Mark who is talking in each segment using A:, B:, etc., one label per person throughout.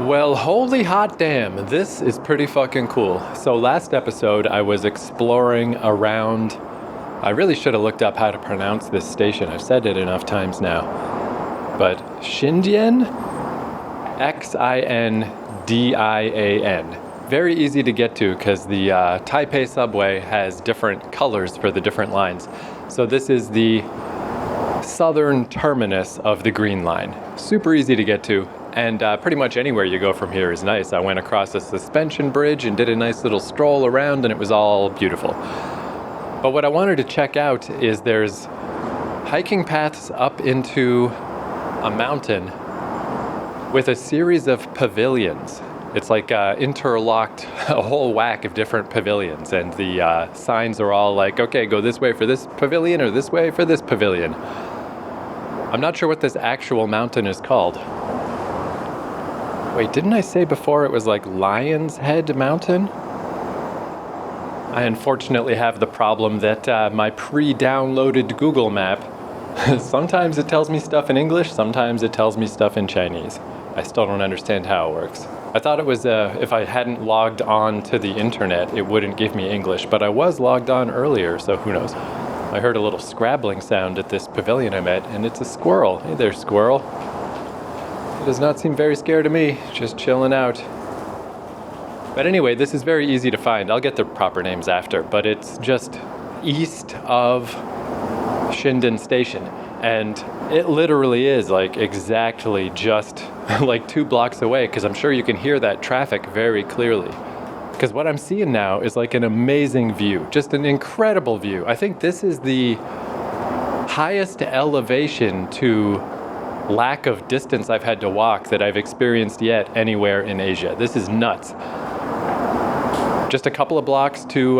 A: Well, holy hot damn, this is pretty fucking cool. So last episode I was exploring around. I really should have looked up how to pronounce this station. I've said it enough times now. But Xindian? Xindian. Very easy to get to because the Taipei subway has different colors for the different lines. So this is the southern terminus of the Green Line. Super easy to get to. And pretty much anywhere you go from here is nice. I went across a suspension bridge and did a nice little stroll around, and it was all beautiful. But what I wanted to check out is there's hiking paths up into a mountain with a series of pavilions. It's like interlocked, a whole whack of different pavilions, and the signs are all like, okay, go this way for this pavilion or this way for this pavilion. I'm not sure what this actual mountain is called. Wait, didn't I say before it was like Lion's Head Mountain? I unfortunately have the problem that my pre-downloaded Google map, sometimes it tells me stuff in English, sometimes it tells me stuff in Chinese. I still don't understand how it works. I thought it was if I hadn't logged on to the internet, it wouldn't give me English, but I was logged on earlier, so who knows. I heard a little scrabbling sound at this pavilion I'm at, and it's a squirrel. Hey there, squirrel. It does not seem very scared of me, just chilling out. But anyway, this is very easy to find. I'll get the proper names after, but it's just east of Xindian Station. And it literally is like exactly just like 2 blocks away, because I'm sure you can hear that traffic very clearly. Because what I'm seeing now is like an amazing view, just an incredible view. I think this is the highest elevation to lack of distance I've had to walk that I've experienced yet anywhere in Asia. This is nuts. Just a couple of blocks to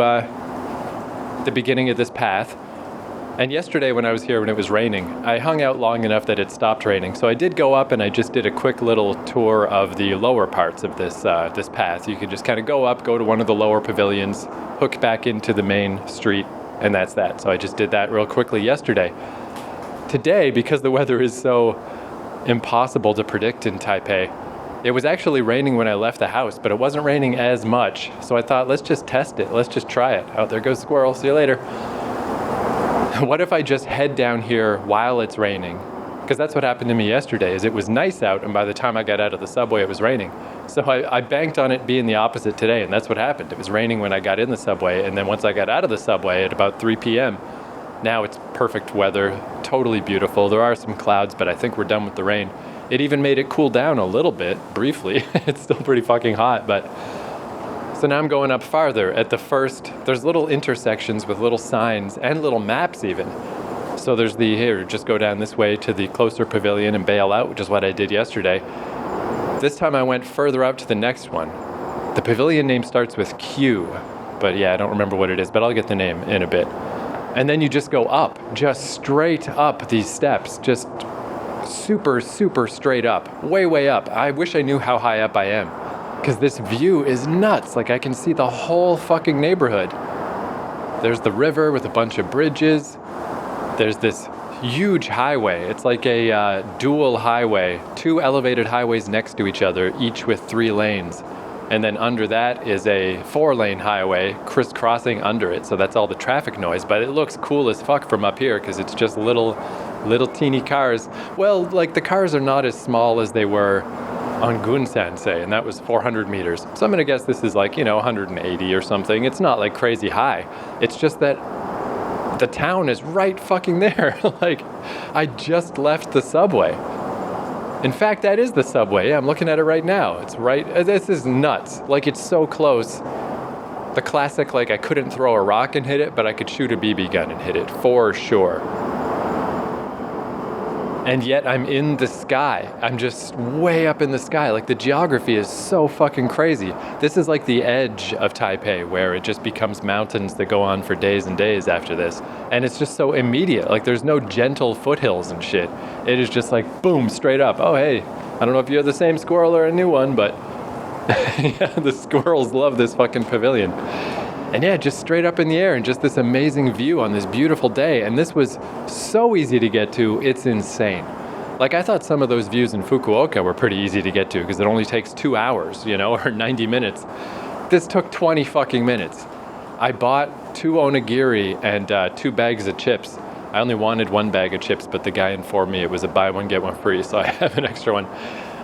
A: the beginning of this path. And yesterday when I was here when it was raining, I hung out long enough that it stopped raining. So I did go up and I just did a quick little tour of the lower parts of this this path. You can just kind of go up, go to one of the lower pavilions, hook back into the main street, and that's that. So I just did that real quickly yesterday. Today, because the weather is so impossible to predict in Taipei, it was actually raining when I left the house, but it wasn't raining as much. So I thought, let's just test it. Let's just try it. Oh, there goes squirrel. See you later. What if I just head down here while it's raining? Because that's what happened to me yesterday, is it was nice out, and by the time I got out of the subway, it was raining. So I banked on it being the opposite today, and that's what happened. It was raining when I got in the subway, and then once I got out of the subway at about 3 p.m., now it's perfect weather, totally beautiful. There are some clouds, but I think we're done with the rain. It even made it cool down a little bit, briefly. It's still pretty fucking hot, but... So now I'm going up farther at the first... There's little intersections with little signs and little maps even. So there's here, just go down this way to the closer pavilion and bail out, which is what I did yesterday. This time I went further up to the next one. The pavilion name starts with Q, but yeah, I don't remember what it is, but I'll get the name in a bit. And then you just go up, just straight up these steps, just super, super straight up, way, way up. I wish I knew how high up I am, because this view is nuts. Like I can see the whole fucking neighborhood. There's the river with a bunch of bridges. There's this huge highway. It's like a dual highway, 2 elevated highways next to each other, each with 3 lanes. And then under that is a 4-lane highway crisscrossing under it. So that's all the traffic noise. But it looks cool as fuck from up here because it's just little teeny cars. Well, like the cars are not as small as they were on Gunsan, say, and that was 400 meters. So I'm going to guess this is like, 180 or something. It's not like crazy high. It's just that the town is right fucking there. Like, I just left the subway. In fact, that is the subway. Yeah, I'm looking at it right now. It's right. This is nuts. Like, it's so close. The classic, like, I couldn't throw a rock and hit it, but I could shoot a BB gun and hit it, for sure. And yet I'm in the sky. I'm just way up in the sky. Like, the geography is so fucking crazy. This is like the edge of Taipei, where it just becomes mountains that go on for days and days after this. And it's just so immediate. Like, there's no gentle foothills and shit. It is just like, boom, straight up. Oh, hey, I don't know if you're the same squirrel or a new one, but yeah, the squirrels love this fucking pavilion. And yeah, just straight up in the air and just this amazing view on this beautiful day. And this was so easy to get to, it's insane. Like, I thought some of those views in Fukuoka were pretty easy to get to because it only takes 2 hours, you know, or 90 minutes. This took 20 fucking minutes. I bought 2 onigiri and 2 bags of chips. I only wanted 1 bag of chips, but the guy informed me it was a buy one, get one free, so I have an extra one.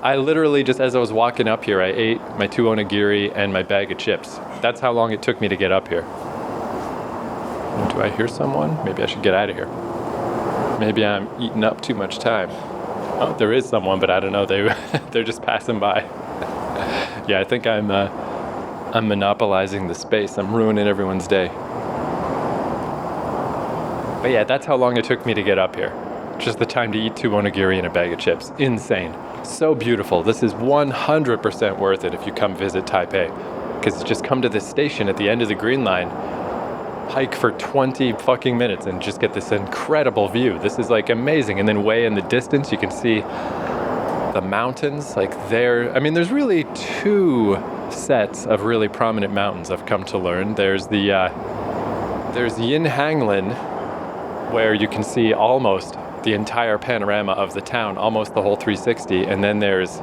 A: I literally, just as I was walking up here, I ate my 2 onigiri and my bag of chips. That's how long it took me to get up here. Do I hear someone? Maybe I should get out of here. Maybe I'm eating up too much time. Oh, there is someone, but I don't know. They're just passing by. Yeah, I think I'm monopolizing the space. I'm ruining everyone's day. But yeah, that's how long it took me to get up here. Just the time to eat 2 onigiri and a bag of chips. Insane. So beautiful. This is 100% worth it if you come visit Taipei. Because just come to this station at the end of the Green Line, hike for 20 fucking minutes and just get this incredible view. This is like amazing. And then way in the distance, you can see the mountains. Like there, I mean, there's really 2 sets of really prominent mountains I've come to learn. There's Yinhanglan, where you can see almost the entire panorama of the town, almost the whole 360. And then there's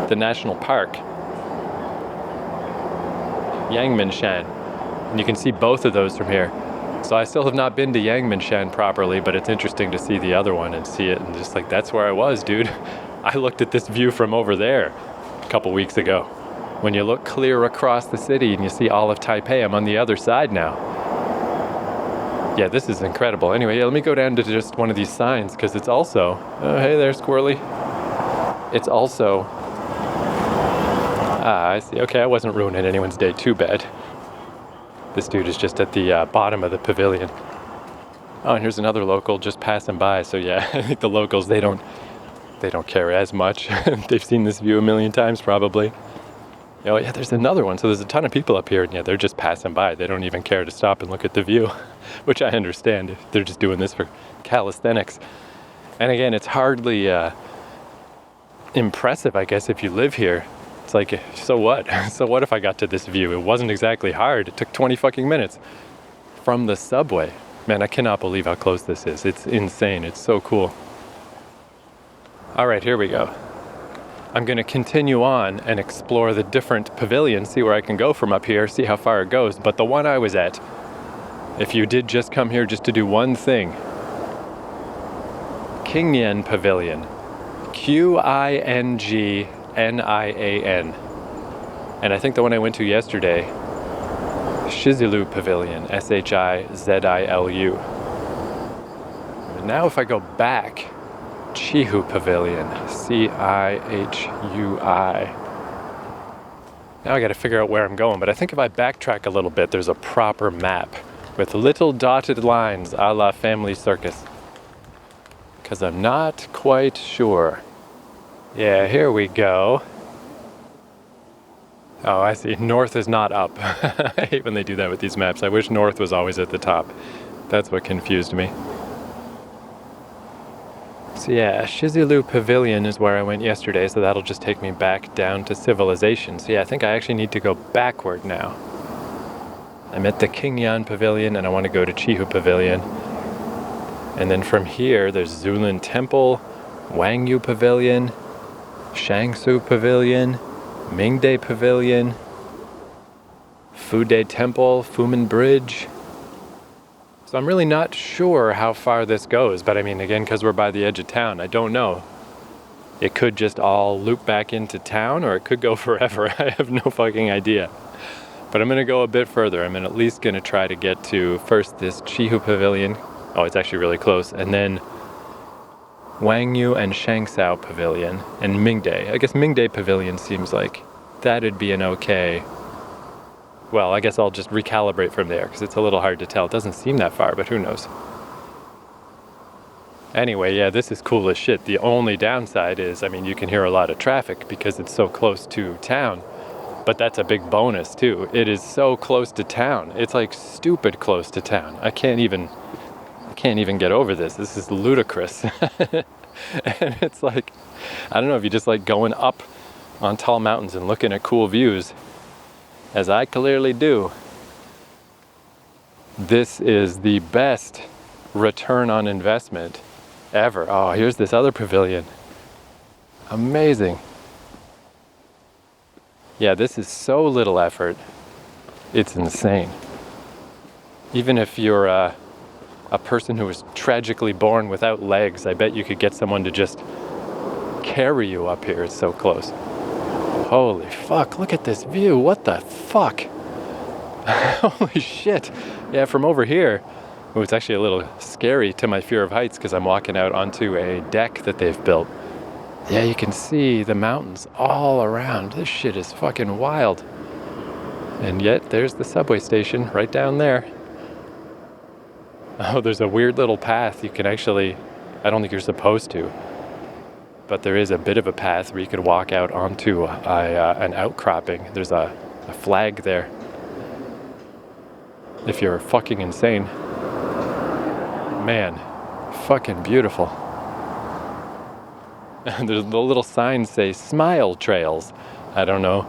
A: the national park, Yangmingshan. And you can see both of those from here. So I still have not been to Yangmingshan properly, but it's interesting to see the other one and see it. And just like, that's where I was, dude. I looked at this view from over there a couple weeks ago. When you look clear across the city and you see all of Taipei, I'm on the other side now. Yeah, this is incredible. Anyway, yeah, let me go down to just one of these signs because it's also, oh, hey there, squirrely. It's also, I see. Okay, I wasn't ruining anyone's day too bad. This dude is just at the bottom of the pavilion. Oh, and here's another local just passing by. So yeah, I think the locals, they don't care as much. They've seen this view a million times probably. Oh yeah, there's another one. So there's a ton of people up here, and yeah, they're just passing by. They don't even care to stop and look at the view, which I understand if they're just doing this for calisthenics. And again, it's hardly impressive, I guess, if you live here. It's like, so what? So what if I got to this view? It wasn't exactly hard. It took 20 fucking minutes from the subway. Man, I cannot believe how close this is. It's insane. It's so cool. All right, here we go. I'm going to continue on and explore the different pavilions, see where I can go from up here, see how far it goes. But the one I was at, if you did just come here just to do one thing, Xindian Pavilion, Qingnian. And I think the one I went to yesterday, Shizilu Pavilion, Shizilu. And now if I go back, Chihu Pavilion, Cihui. Now I got to figure out where I'm going, but I think if I backtrack a little bit, there's a proper map with little dotted lines a la Family Circus. Because I'm not quite sure. Yeah, here we go. Oh, I see. North is not up. I hate when they do that with these maps. I wish north was always at the top. That's what confused me. So yeah, Shizilu Pavilion is where I went yesterday, so that'll just take me back down to civilization. So yeah, I think I actually need to go backward now. I'm at the Xindian Pavilion, and I want to go to Chihu Pavilion. And then from here, there's Zulin Temple, Wangyu Pavilion, Shangsu Pavilion, Mingde Pavilion, Fude Temple, Fumen Bridge. So I'm really not sure how far this goes, but I mean, again, because we're by the edge of town, I don't know. It could just all loop back into town, or it could go forever. I have no fucking idea. But I'm going to go a bit further. I'm at least going to try to get to first this Chihu Pavilion. Oh, it's actually really close. And then Wangyu and Shangsao Pavilion and Mingde. I guess Mingde Pavilion seems like that'd be an okay. Well, I guess I'll just recalibrate from there because it's a little hard to tell. It doesn't seem that far, but who knows. Anyway, yeah, this is cool as shit. The only downside is, I mean, you can hear a lot of traffic because it's so close to town. But that's a big bonus too. It is so close to town. It's like stupid close to town. I can't even get over this. This is ludicrous. And it's like, I don't know if you just like going up on tall mountains and looking at cool views, as I clearly do. This is the best return on investment ever. Oh, here's this other pavilion. Amazing. Yeah, this is so little effort. It's insane. Even if you're a person who was tragically born without legs, I bet you could get someone to just carry you up here. It's so close. Holy fuck, look at this view. What the fuck? Holy shit. Yeah, from over here, it's actually a little scary to my fear of heights because I'm walking out onto a deck that they've built. Yeah, you can see the mountains all around. This shit is fucking wild. And yet, there's the subway station right down there. Oh, there's a weird little path you can actually, I don't think you're supposed to, but there is a bit of a path where you could walk out onto an outcropping. There's a flag there. If you're fucking insane. Man, fucking beautiful. And there's the little signs say smile trails. I don't know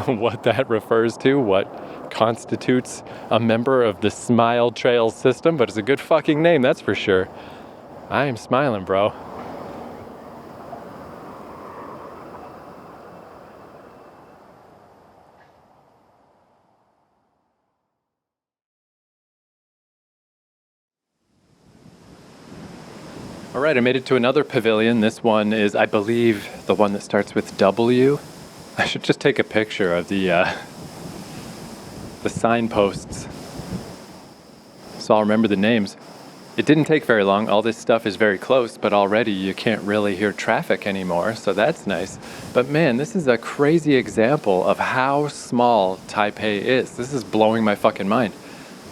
A: what that refers to, what constitutes a member of the Smile Trails system, but it's a good fucking name, that's for sure. I am smiling, bro. All right, I made it to another pavilion. This one is, I believe, the one that starts with W. I should just take a picture of the signposts so I'll remember the names. It didn't take very long. All this stuff is very close, but already you can't really hear traffic anymore, so that's nice. But man, this is a crazy example of how small Taipei is. This is blowing my fucking mind.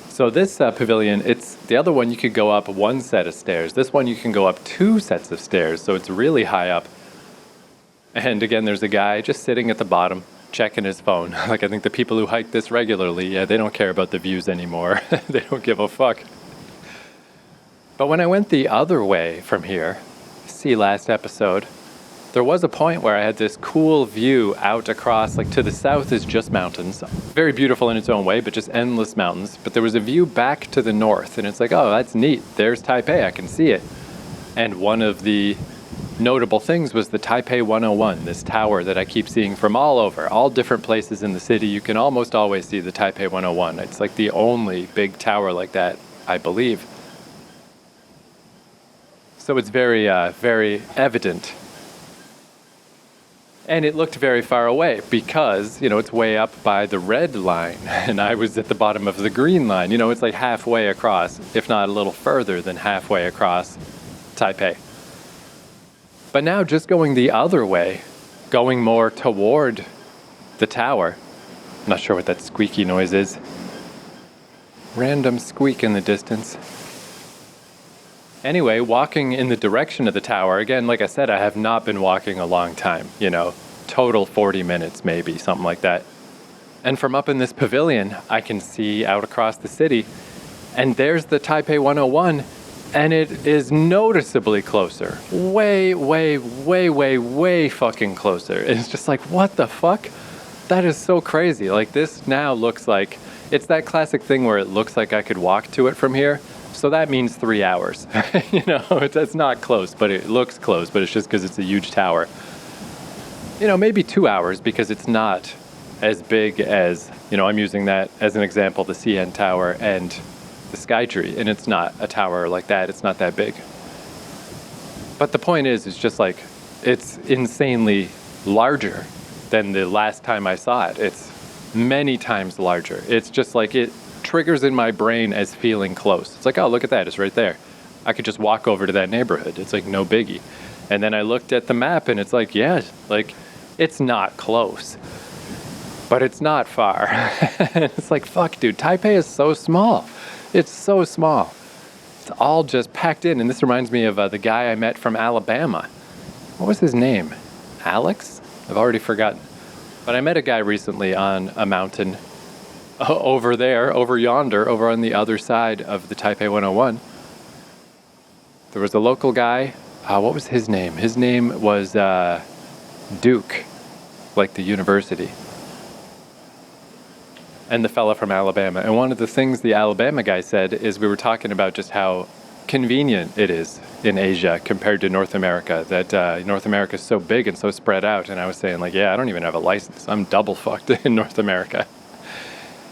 A: So this pavilion, it's the other one you could go up one set of stairs. This one you can go up 2 sets of stairs, so it's really high up. And again, there's a guy just sitting at the bottom, checking his phone. Like, I think the people who hike this regularly, yeah, they don't care about the views anymore. They don't give a fuck. But when I went the other way from here, see last episode, there was a point where I had this cool view out across, like to the south is just mountains. Very beautiful in its own way, but just endless mountains. But there was a view back to the north, and it's like, oh, that's neat. There's Taipei, I can see it. And one of the notable things was the Taipei 101, this tower that I keep seeing from all over, all different places in the city. You can almost always see the Taipei 101. It's like the only big tower like that, I believe. So it's very, very evident. And it looked very far away because, you know, it's way up by the red line and I was at the bottom of the green line. You know, it's like halfway across, if not a little further than halfway across Taipei. But now just going the other way, going more toward the tower. I'm not sure what that squeaky noise is. Random squeak in the distance. Anyway, walking in the direction of the tower, again, like I said, I have not been walking a long time, you know, total 40 minutes maybe, something like that. And from up in this pavilion, I can see out across the city, and there's the Taipei 101, and it is noticeably closer. Way, way, way, way, way fucking closer. It's just like, what the fuck? That is so crazy. Like, this now looks like, it's that classic thing where it looks like I could walk to it from here. So that means 3 hours. You know, it's not close, but it looks close, but it's just because it's a huge tower. You know, maybe 2 hours because it's not as big as, you know, I'm using that as an example, the CN Tower and the Skytree, and it's not a tower like that. It's not that big. But the point is, it's just like, it's insanely larger than the last time I saw it. It's many times larger. It's just like it triggers in my brain as feeling close. It's like, oh, look at that, it's right there. I could just walk over to that neighborhood. It's like no biggie. And then I looked at the map and it's like, yeah, like it's not close, but it's not far. It's like, fuck, dude, Taipei is so small. It's so small. It's all just packed in. And this reminds me of the guy I met from Alabama. What was his name? Alex? I've already forgotten. But I met a guy recently on a mountain over there, over yonder, over on the other side of the Taipei 101. There was a local guy. What was his name? His name was Duke, like the university. And the fella from Alabama. And one of the things the Alabama guy said is we were talking about just how convenient it is in Asia compared to North America. That North America is so big and so spread out. And I was saying, like, yeah, I don't even have a license. I'm double fucked in North America.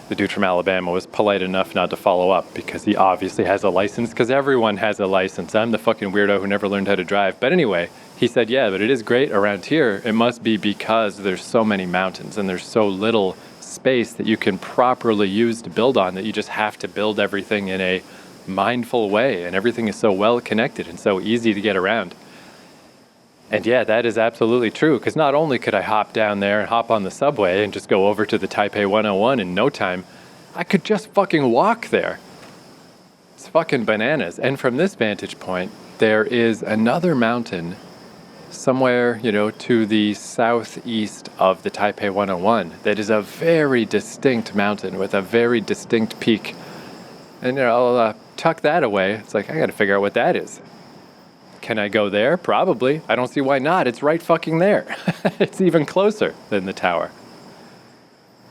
A: The dude from Alabama was polite enough not to follow up because he obviously has a license, because everyone has a license. I'm the fucking weirdo who never learned how to drive. But anyway, he said, yeah, but it is great around here. It must be because there's so many mountains and there's so little space that you can properly use to build on, that you just have to build everything in a mindful way, and everything is so well connected and so easy to get around. And yeah, that is absolutely true, because not only could I hop down there and hop on the subway and just go over to the Taipei 101 in no time, I could just fucking walk there. It's fucking bananas. And from this vantage point, there is another mountain somewhere, to the southeast of the Taipei 101 that is a very distinct mountain with a very distinct peak. And I'll tuck that away. It's like, I gotta figure out what that is. Can I go there? Probably. I don't see why not. It's right fucking there. It's even closer than the tower.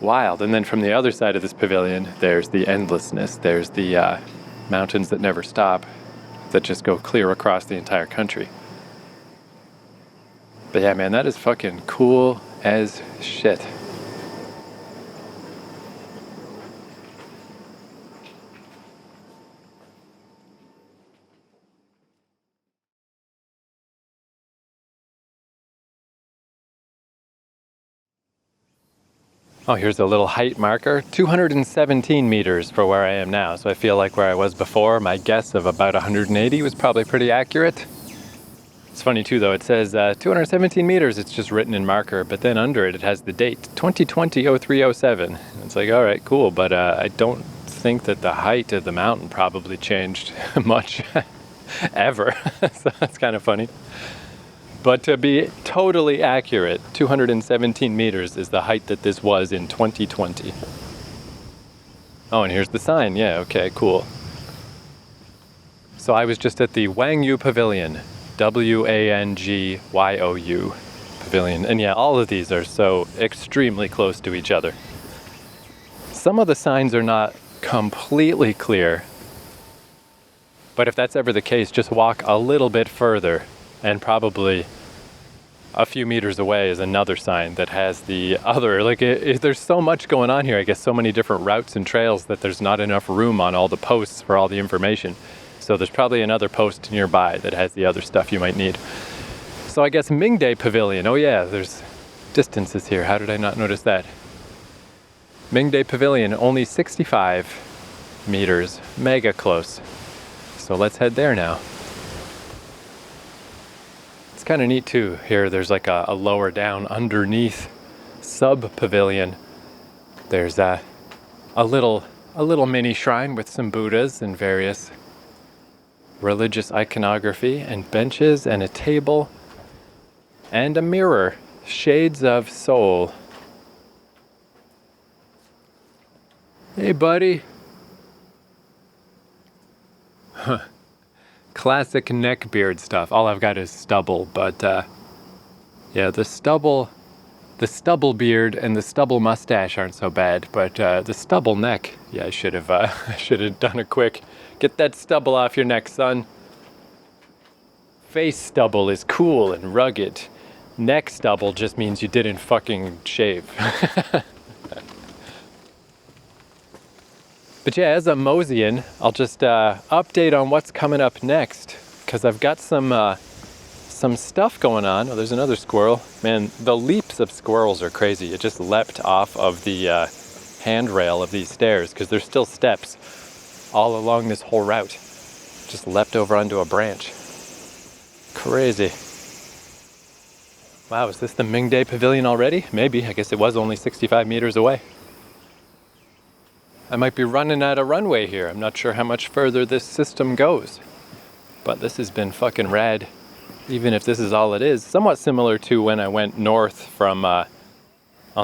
A: Wild. And then from the other side of this pavilion, there's the endlessness. There's the mountains that never stop, that just go clear across the entire country. But yeah, man, that is fucking cool as shit. Oh, here's a little height marker, 217 meters for where I am now. So I feel like where I was before, my guess of about 180 was probably pretty accurate. It's funny too, though. It says 217 meters. It's just written in marker, but then under it has the date, 2020-0307. It's like, all right, cool. But I don't think that the height of the mountain probably changed much ever. So that's kind of funny. But to be totally accurate, 217 meters is the height that this was in 2020. Oh, and here's the sign. Yeah, okay, cool. So I was just at the Wangyu Pavilion, Wangyu Pavilion. And yeah, all of these are so extremely close to each other. Some of the signs are not completely clear, but if that's ever the case, just walk a little bit further, and probably a few meters away is another sign that has the other, there's so much going on here, I guess, so many different routes and trails that there's not enough room on all the posts for all the information. So there's probably another post nearby that has the other stuff you might need. So I guess Mingde Pavilion, oh yeah, there's distances here. How did I not notice that? Mingde Pavilion, only 65 meters, mega close. So let's head there now. Kind of neat too. Here there's like a lower down underneath sub pavilion. There's a little mini shrine with some Buddhas and various religious iconography and benches and a table and a mirror. Shades of Soul. Hey buddy. Huh. Classic neck beard stuff. All I've got is stubble, but yeah, the stubble beard and the stubble mustache aren't so bad, but the stubble neck, yeah, I should have done a quick get that stubble off your neck, son. Face stubble is cool and rugged. Neck stubble just means you didn't fucking shave. But yeah, as I'm moseying, I'll just update on what's coming up next, because I've got some stuff going on. Oh, there's another squirrel. Man, the leaps of squirrels are crazy. It just leapt off of the handrail of these stairs, because there's still steps all along this whole route. Just leapt over onto a branch. Crazy. Wow, is this the Mingde Pavilion already? Maybe. I guess it was only 65 meters away. I might be running out of runway here. I'm not sure how much further this system goes. But this has been fucking rad, even if this is all it is. Somewhat similar to when I went north from on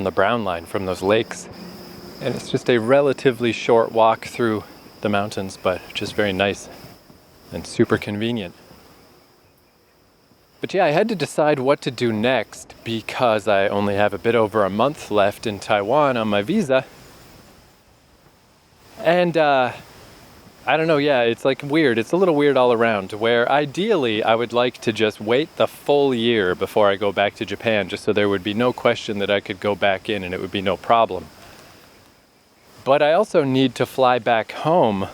A: the Brown Line from those lakes. And it's just a relatively short walk through the mountains, but just very nice and super convenient. But yeah, I had to decide what to do next because I only have a bit over a month left in Taiwan on my visa. And I don't know, yeah, it's like weird. It's a little weird all around, where ideally I would like to just wait the full year before I go back to Japan, just so there would be no question that I could go back in and it would be no problem. But I also need to fly back home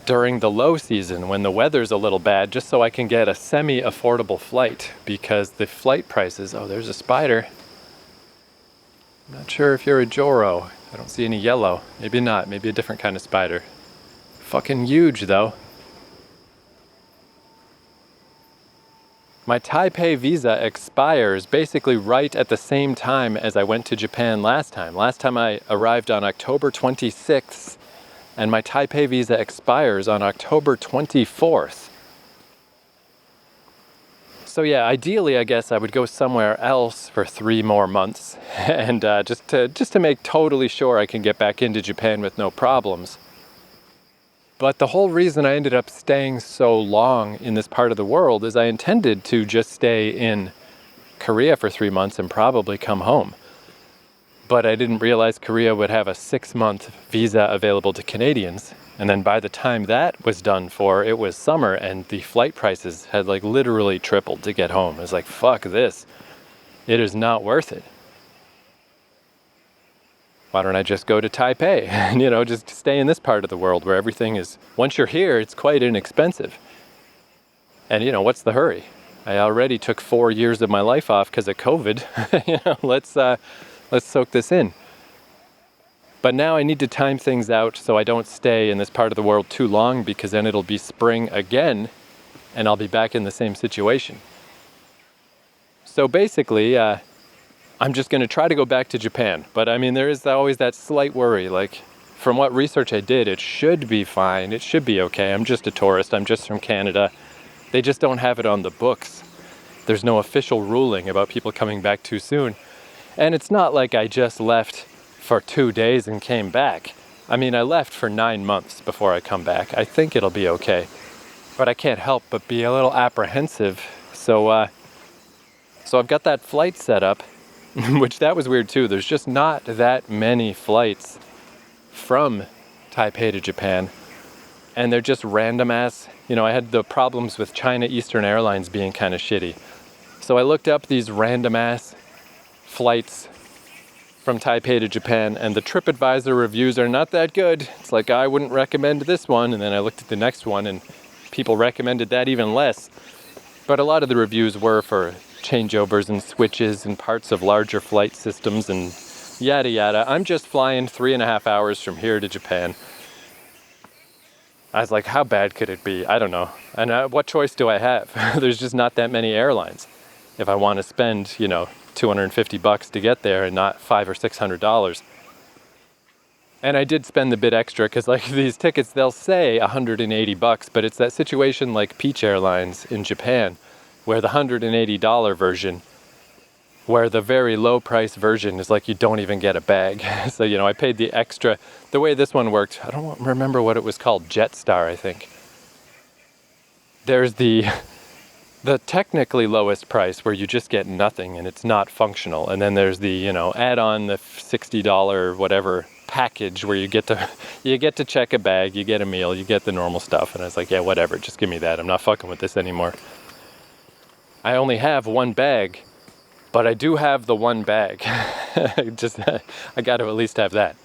A: during the low season when the weather's a little bad, just so I can get a semi-affordable flight, because the flight prices, oh, there's a spider. I'm not sure if you're a Joro. I don't see any yellow. Maybe not, maybe a different kind of spider. Fucking huge though. My Taipei visa expires basically right at the same time as I went to Japan last time. Last time I arrived on October 26th, and my Taipei visa expires on October 24th. So yeah, ideally I guess I would go somewhere else for 3 more months, and just to make totally sure I can get back into Japan with no problems. But the whole reason I ended up staying so long in this part of the world is I intended to just stay in Korea for 3 months and probably come home. But I didn't realize Korea would have a 6-month visa available to Canadians. And then by the time that was done for, it was summer and the flight prices had like literally tripled to get home. It was like, fuck this. It is not worth it. Why don't I just go to Taipei and, just stay in this part of the world where everything is, once you're here, it's quite inexpensive. And, what's the hurry? I already took 4 years of my life off because of COVID. Let's soak this in. But now I need to time things out so I don't stay in this part of the world too long, because then it'll be spring again and I'll be back in the same situation. So basically, I'm just going to try to go back to Japan. But I mean, there is always that slight worry. Like, from what research I did, it should be fine. It should be okay. I'm just a tourist. I'm just from Canada. They just don't have it on the books. There's no official ruling about people coming back too soon. And it's not like I just left for 2 days and came back. I mean, I left for 9 months before I come back. I think it'll be okay. But I can't help but be a little apprehensive. So I've got that flight set up. Which that was weird too. There's just not that many flights from Taipei to Japan. And they're just random ass. I had the problems with China Eastern Airlines being kind of shitty. So I looked up these random ass flights from Taipei to Japan, and the TripAdvisor reviews are not that good. It's like, I wouldn't recommend this one. And then I looked at the next one and people recommended that even less. But a lot of the reviews were for changeovers and switches and parts of larger flight systems and yada yada. I'm just flying 3.5 hours from here to Japan. I was like, how bad could it be? I don't know. And what choice do I have? There's just not that many airlines. If I want to spend, $250 to get there and not $500 or $600. And I did spend a bit extra because like these tickets, they'll say $180, but it's that situation like Peach Airlines in Japan, where the $180 version, where the very low price version is like you don't even get a bag. So, I paid the extra. The way this one worked, I don't remember what it was called, Jetstar, I think. There's the technically lowest price where you just get nothing and it's not functional. And then there's the, add on the $60 whatever package where you get to check a bag, you get a meal, you get the normal stuff. And I was like, yeah, whatever, just give me that. I'm not fucking with this anymore. I only have one bag, but I do have the one bag. I got to at least have that.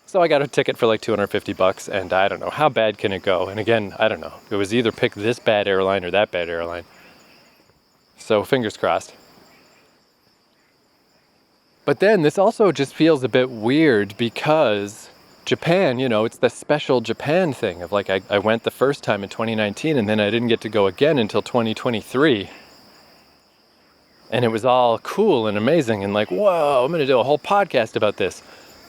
A: So I got a ticket for like $250, and I don't know, how bad can it go? And again, I don't know. It was either pick this bad airline or that bad airline. So fingers crossed. But then this also just feels a bit weird because Japan, it's the special Japan thing of like, I went the first time in 2019 and then I didn't get to go again until 2023. And it was all cool and amazing and like, whoa, I'm going to do a whole podcast about this.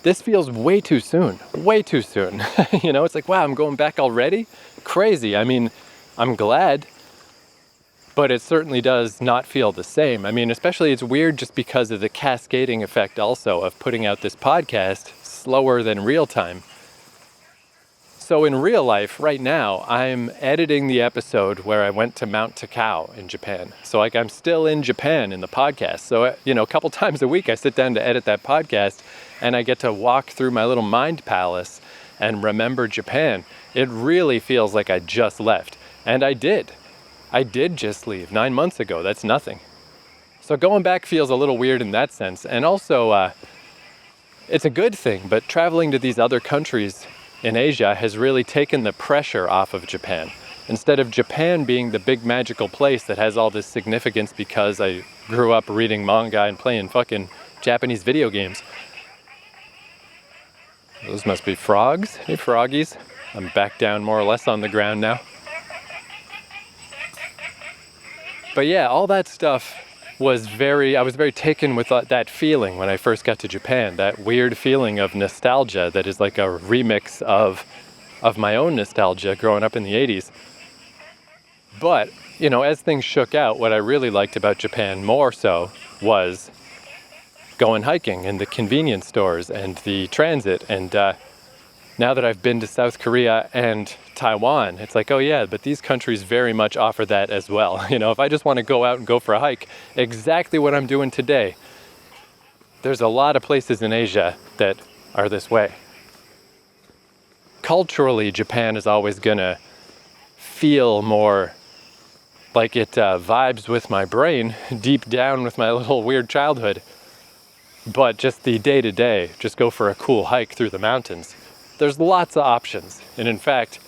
A: This feels way too soon, way too soon. It's like, wow, I'm going back already? Crazy. I mean, I'm glad, but it certainly does not feel the same. I mean, especially it's weird just because of the cascading effect also of putting out this podcast slower than real time. So in real life, right now, I'm editing the episode where I went to Mount Takao in Japan. So like I'm still in Japan in the podcast. So, a couple times a week I sit down to edit that podcast and I get to walk through my little mind palace and remember Japan, it really feels like I just left. And I did. I did just leave 9 months ago. That's nothing. So going back feels a little weird in that sense. And also, it's a good thing, but traveling to these other countries in Asia has really taken the pressure off of Japan. Instead of Japan being the big magical place that has all this significance because I grew up reading manga and playing fucking Japanese video games. Those must be frogs. Hey, froggies. I'm back down more or less on the ground now. But yeah, all that stuff I was very taken with that feeling when I first got to Japan, that weird feeling of nostalgia that is like a remix of my own nostalgia growing up in the 80s. But, you know, as things shook out, what I really liked about Japan more so was going hiking and the convenience stores and the transit. And now that I've been to South Korea and Taiwan, it's like, oh yeah, but these countries very much offer that as well. You know, if I just want to go out and go for a hike, exactly what I'm doing today, there's a lot of places in Asia that are this way. Culturally, Japan is always gonna feel more like it vibes with my brain, deep down with my little weird childhood. But just the day-to-day, just go for a cool hike through the mountains. There's lots of options. And in fact,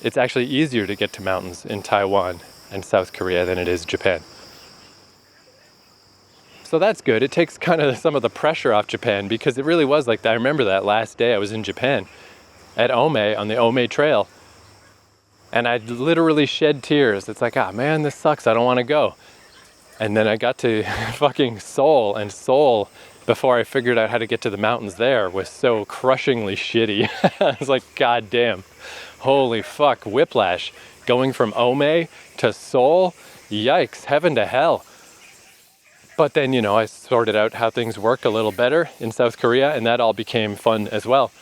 A: it's actually easier to get to mountains in Taiwan and South Korea than it is Japan. So that's good. It takes kind of some of the pressure off Japan because it really was like that. I remember that last day I was in Japan at Ome on the Ome Trail. And I literally shed tears. It's like, ah, man, this sucks. I don't want to go. And then I got to fucking Seoul, and Seoul, before I figured out how to get to the mountains there, was so crushingly shitty. I was like, god damn. Holy fuck, whiplash. Going from Ome to Seoul? Yikes, heaven to hell. But then, you know, I sorted out how things work a little better in South Korea, and that all became fun as well.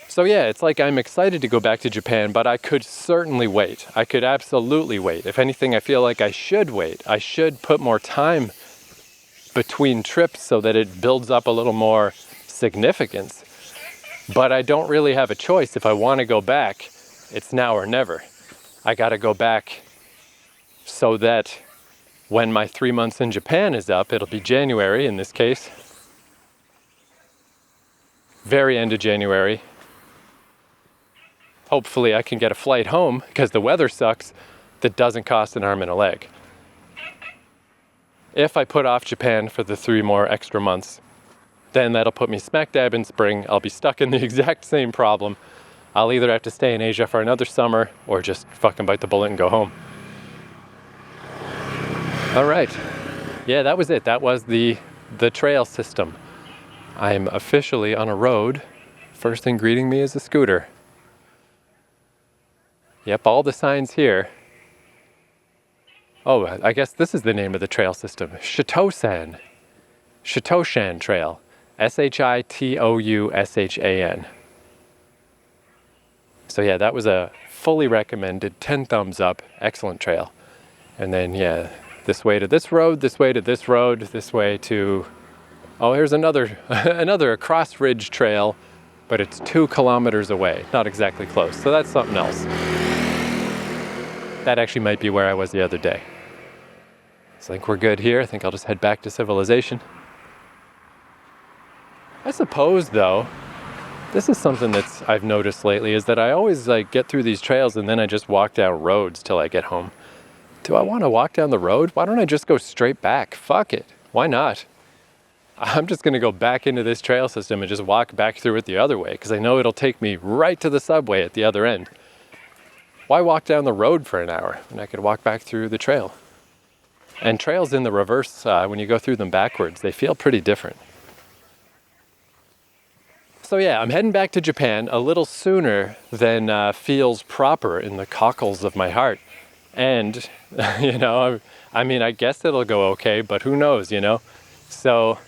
A: So yeah, it's like I'm excited to go back to Japan, but I could certainly wait. I could absolutely wait. If anything, I feel like I should wait. I should put more time between trips so that it builds up a little more significance. But I don't really have a choice. If I want to go back, it's now or never. I got to go back so that when my 3 months in Japan is up, it'll be January in this case. Very end of January. Hopefully I can get a flight home, because the weather sucks, that doesn't cost an arm and a leg. If I put off Japan for the 3 more extra months, then that'll put me smack dab in spring. I'll be stuck in the exact same problem. I'll either have to stay in Asia for another summer or just fucking bite the bullet and go home. All right. Yeah, that was it. That was the trail system. I'm officially on a road. First thing greeting me is a scooter. Yep, all the signs here. Oh, I guess this is the name of the trail system. Shitoshan Trail. Shitoushan. So yeah, that was a fully recommended 10 thumbs up, excellent trail. And then yeah, this way to this road, this way to this road, this way to, oh, here's another cross ridge trail, but it's 2 kilometers away, not exactly close. So that's something else. That actually might be where I was the other day. So I think we're good here. I think I'll just head back to civilization. I suppose, though, this is something I've noticed lately, is that I always get through these trails and then I just walk down roads till I get home. Do I want to walk down the road? Why don't I just go straight back? Fuck it. Why not? I'm just going to go back into this trail system and just walk back through it the other way, because I know it'll take me right to the subway at the other end. Why walk down the road for an hour when I could walk back through the trail? And trails in the reverse, when you go through them backwards, they feel pretty different. So yeah, I'm heading back to Japan a little sooner than feels proper in the cockles of my heart. And, you know, I mean, I guess it'll go okay, but who knows, you know? So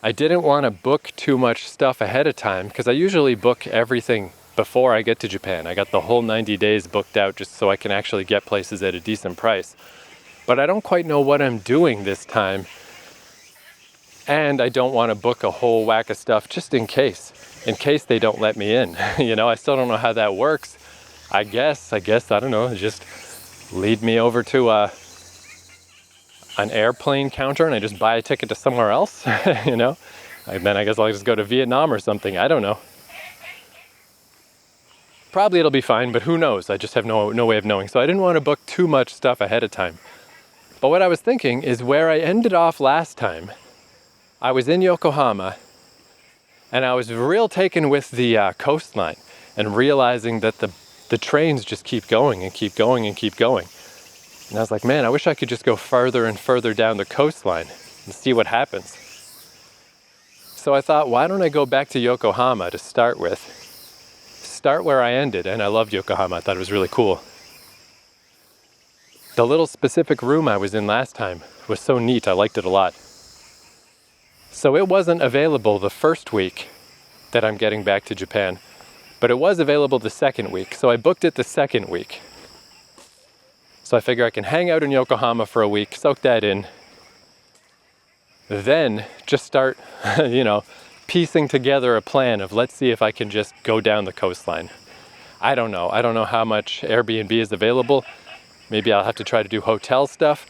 A: I didn't want to book too much stuff ahead of time, because I usually book everything before I get to Japan. I got the whole 90 days booked out just so I can actually get places at a decent price. But I don't quite know what I'm doing this time. And I don't want to book a whole whack of stuff just in case they don't let me in. I still don't know how that works. I guess, I don't know, just lead me over to an airplane counter and I just buy a ticket to somewhere else, And then I guess I'll just go to Vietnam or something. I don't know. Probably it'll be fine, but who knows? I just have no way of knowing. So I didn't want to book too much stuff ahead of time. But what I was thinking is where I ended off last time, I was in Yokohama and I was real taken with the coastline and realizing that the trains just keep going and keep going and keep going. And I was like, man, I wish I could just go further and further down the coastline and see what happens. So I thought, why don't I go back to Yokohama to start with? Start where I ended, and I loved Yokohama. I thought it was really cool. The little specific room I was in last time was so neat. I liked it a lot. So it wasn't available the first week that I'm getting back to Japan, but it was available the second week. So I booked it the second week. So I figure I can hang out in Yokohama for a week, soak that in, then just start, piecing together a plan of let's see if I can just go down the coastline. I don't know. I don't know how much Airbnb is available. Maybe I'll have to try to do hotel stuff.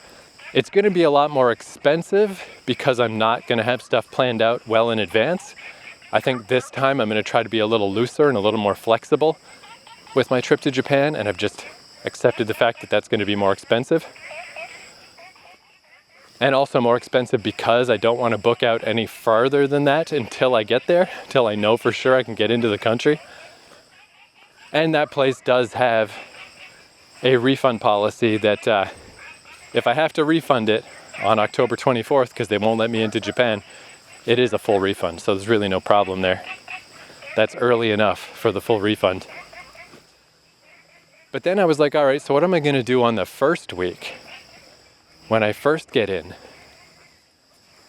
A: It's going to be a lot more expensive because I'm not going to have stuff planned out well in advance. I think this time I'm going to try to be a little looser and a little more flexible with my trip to Japan, and I've just accepted the fact that that's going to be more expensive. And also more expensive because I don't want to book out any farther than that until I get there, until I know for sure I can get into the country. And that place does have a refund policy that if I have to refund it on October 24th because they won't let me into Japan, it is a full refund. So there's really no problem there. That's early enough for the full refund. But then I was like, all right, so what am I going to do on the first week? When I first get in,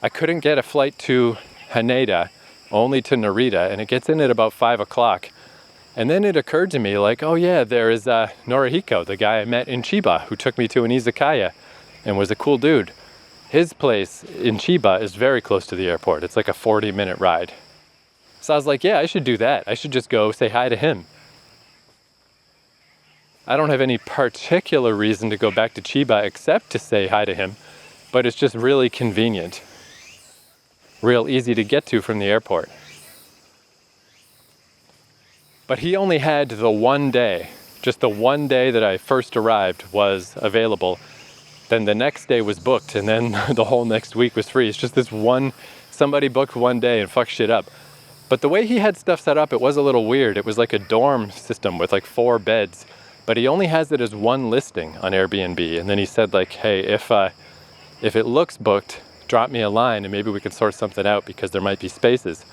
A: I couldn't get a flight to Haneda, only to Narita, and it gets in at about 5 o'clock. And then it occurred to me, like, oh yeah, there is Norihiko, the guy I met in Chiba, who took me to an izakaya and was a cool dude. His place in Chiba is very close to the airport. It's like a 40-minute ride. So I was like, yeah, I should do that. I should just go say hi to him. I don't have any particular reason to go back to Chiba except to say hi to him, but it's just really convenient. Real easy to get to from the airport. But he only had the one day, just the one day that I first arrived was available. Then the next day was booked, and then the whole next week was free. It's just this one, somebody booked one day and fucked shit up. But the way he had stuff set up, it was a little weird. It was like a dorm system with like 4 beds. But he only has it as one listing on Airbnb. And then he said like, hey, if it looks booked, drop me a line and maybe we can sort something out because there might be spaces.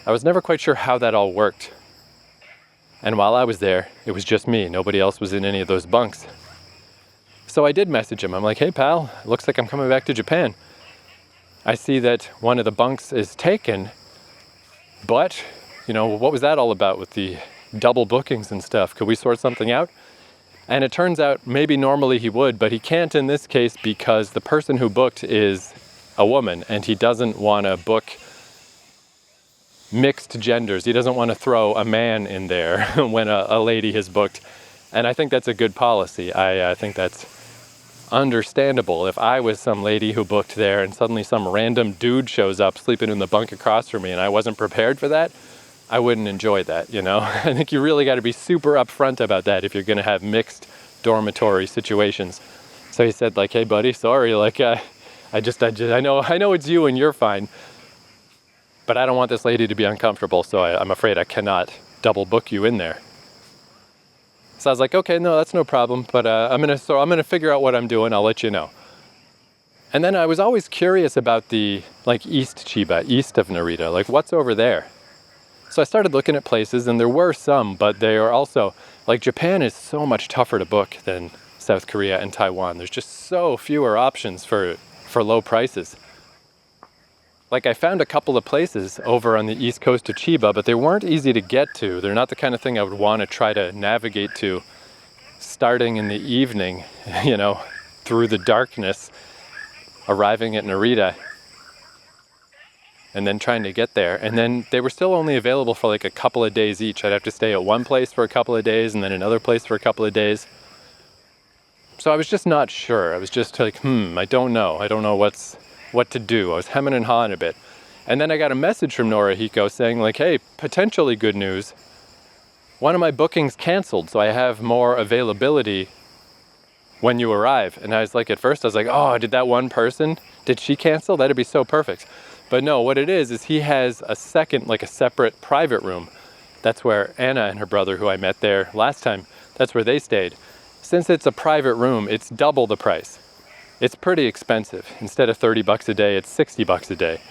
A: I was never quite sure how that all worked. And while I was there, it was just me. Nobody else was in any of those bunks. So I did message him. I'm like, hey pal, it looks like I'm coming back to Japan. I see that one of the bunks is taken, but, what was that all about with the double bookings and stuff? Could we sort something out? And it turns out maybe normally he would, but he can't in this case because the person who booked is a woman and he doesn't want to book mixed genders. He doesn't want to throw a man in there when a lady has booked. And I think that's a good policy. I think that's understandable. If I was some lady who booked there and suddenly some random dude shows up sleeping in the bunk across from me and I wasn't prepared for that, I wouldn't enjoy that, I think you really got to be super upfront about that if you're going to have mixed dormitory situations. So he said like, hey buddy, sorry, like I know it's you and you're fine, but I don't want this lady to be uncomfortable, so I'm afraid I cannot double book you in there. So I was like, okay, no, that's no problem, but I'm gonna figure out what I'm doing. I'll let you know. And then I was always curious about the East Chiba, east of Narita, like what's over there. So I started looking at places, and there were some, but they are also, Japan is so much tougher to book than South Korea and Taiwan. There's just so fewer options for low prices. I found a couple of places over on the east coast of Chiba, but they weren't easy to get to. They're not the kind of thing I would want to try to navigate to starting in the evening, through the darkness, arriving at Narita. and then trying to get there. And then they were still only available for like a couple of days each. I'd have to stay at one place for a couple of days and then another place for a couple of days. So I was just not sure. I was just like, I don't know. I don't know what to do. I was hemming and hawing a bit. And then I got a message from Norihiko saying like, hey, potentially good news. One of my bookings canceled, so I have more availability when you arrive. And I was like, at first I was like, oh, did that one person, did she cancel? That'd be so perfect. But no, what it is he has a second, like a separate private room. That's where Anna and her brother, who I met there last time, that's where they stayed. Since it's a private room, it's double the price. It's pretty expensive. Instead of $30 a day, it's $60 a day.